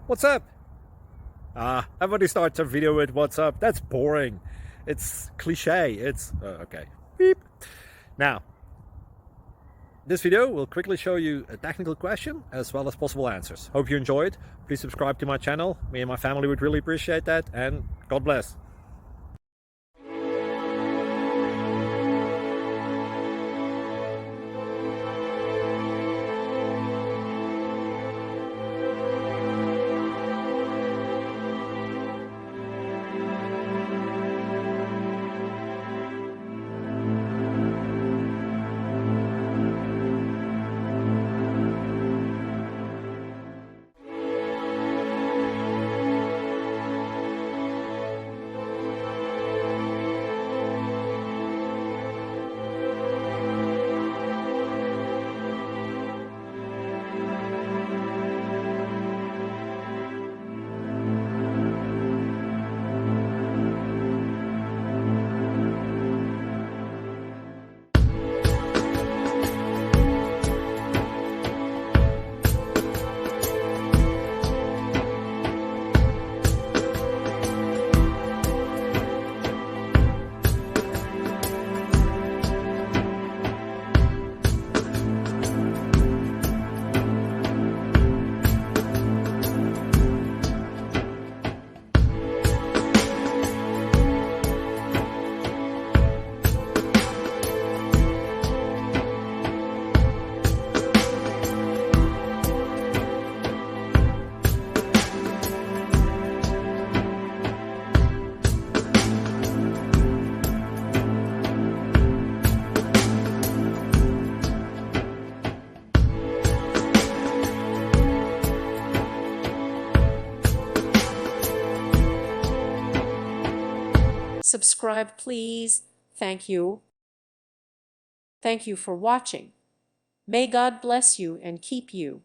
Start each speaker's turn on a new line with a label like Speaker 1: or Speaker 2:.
Speaker 1: What's up? Everybody starts a video with what's up. That's boring. It's cliche. It's okay. Beep. Now, this video will quickly show you a technical question as well as possible answers. Hope you enjoyed. Please subscribe to my channel. Me and my family would really appreciate that, and God bless.
Speaker 2: Subscribe, please. Thank you. Thank you for watching. May God bless you and keep you.